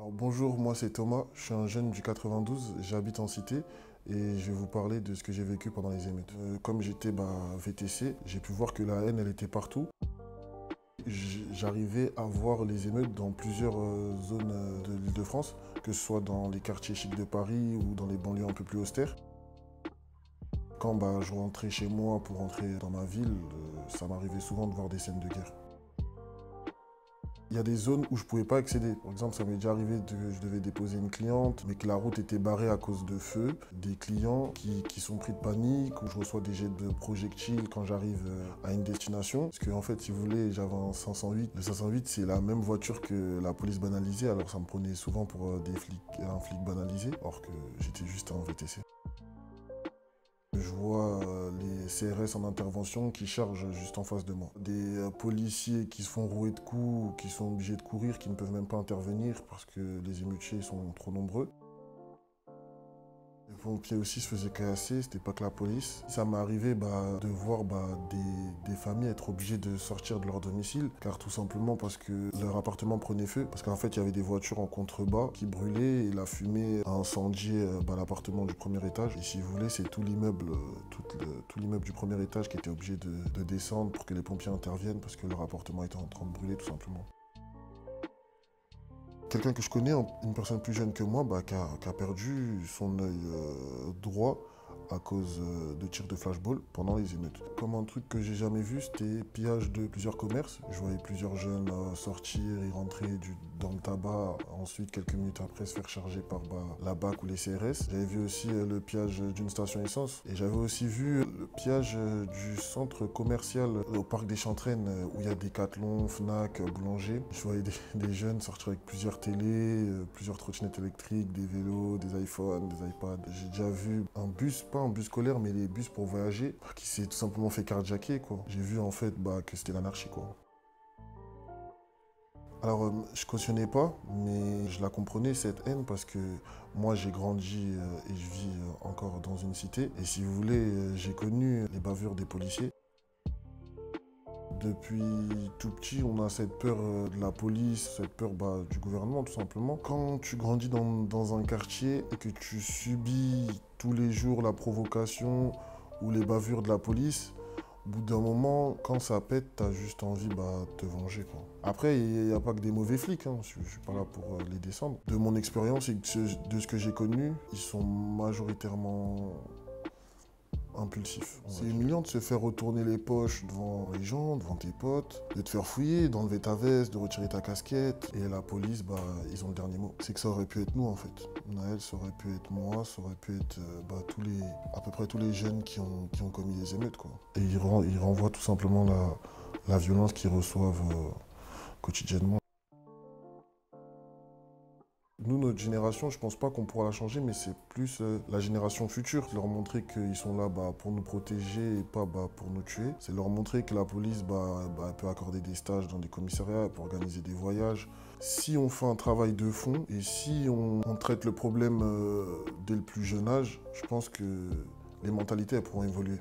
Alors, bonjour, moi c'est Thomas, je suis un jeune du 92, j'habite en cité et je vais vous parler de ce que j'ai vécu pendant les émeutes. Comme j'étais VTC, j'ai pu voir que la haine elle était partout. J'arrivais à voir les émeutes dans plusieurs zones de l'Île-de-France, que ce soit dans les quartiers chics de Paris ou dans les banlieues un peu plus austères. Quand je rentrais chez moi pour rentrer dans ma ville, ça m'arrivait souvent de voir des scènes de guerre. Il y a des zones où je ne pouvais pas accéder. Par exemple, ça m'est déjà arrivé que je devais déposer une cliente, mais que la route était barrée à cause de feu. Des clients qui sont pris de panique, où je reçois des jets de projectiles quand j'arrive à une destination. Parce que, en fait, si vous voulez, j'avais un 508. Le 508, c'est la même voiture que la police banalisée, alors ça me prenait souvent pour un flic banalisé, alors que j'étais juste un VTC. Je vois les CRS en intervention qui chargent juste en face de moi. Des policiers qui se font rouer de coups, qui sont obligés de courir, qui ne peuvent même pas intervenir parce que les émeutiers sont trop nombreux. Les pompiers aussi se faisaient casser, c'était pas que la police. Ça m'est arrivé de voir des familles être obligées de sortir de leur domicile, car tout simplement parce que leur appartement prenait feu. Parce qu'en fait, il y avait des voitures en contrebas qui brûlaient et la fumée a incendié l'appartement du premier étage. Et si vous voulez, c'est tout l'immeuble du premier étage qui était obligé de descendre pour que les pompiers interviennent parce que leur appartement était en train de brûler tout simplement. Quelqu'un que je connais, une personne plus jeune que moi, qui a perdu son œil droit à cause de tirs de flashball pendant les émeutes. Comme un truc que j'ai jamais vu, c'était pillage de plusieurs commerces. Je voyais plusieurs jeunes sortir et rentrer dans le tabac, ensuite quelques minutes après se faire charger par la BAC ou les CRS. J'avais vu aussi le pillage d'une station essence et j'avais aussi vu le pillage du centre commercial au parc des Chantraines où il y a Decathlon, Fnac, Boulanger. Je voyais des jeunes sortir avec plusieurs télés, plusieurs trottinettes électriques, des vélos, des iPhones, des iPads. J'ai déjà vu un bus, pas un bus scolaire, mais les bus pour voyager, qui s'est tout simplement fait carjacker, quoi. J'ai vu en fait que c'était l'anarchie, quoi. Alors, je cautionnais pas, mais je la comprenais cette haine parce que moi j'ai grandi et je vis encore dans une cité. Et si vous voulez, j'ai connu les bavures des policiers. Depuis tout petit, on a cette peur de la police, cette peur du gouvernement tout simplement. Quand tu grandis dans un quartier et que tu subis tous les jours la provocation ou les bavures de la police, au bout d'un moment, quand ça pète, t'as juste envie de te venger, quoi. Après, il n'y a pas que des mauvais flics, hein. Je suis pas là pour les descendre. De mon expérience et de ce que j'ai connu, ils sont majoritairement impulsif. C'est humiliant de se faire retourner les poches devant les gens, devant tes potes, de te faire fouiller, d'enlever ta veste, de retirer ta casquette. Et la police, ils ont le dernier mot. C'est que ça aurait pu être nous en fait. Naël, ça aurait pu être moi, ça aurait pu être à peu près tous les jeunes qui ont commis les émeutes, quoi. Et ils renvoient tout simplement la violence qu'ils reçoivent quotidiennement. Nous, notre génération, je pense pas qu'on pourra la changer, mais c'est plus la génération future. Leur montrer qu'ils sont là pour nous protéger et pas pour nous tuer. C'est leur montrer que la police elle peut accorder des stages dans des commissariats, elle peut organiser des voyages. Si on fait un travail de fond et si on traite le problème dès le plus jeune âge, je pense que les mentalités elles pourront évoluer.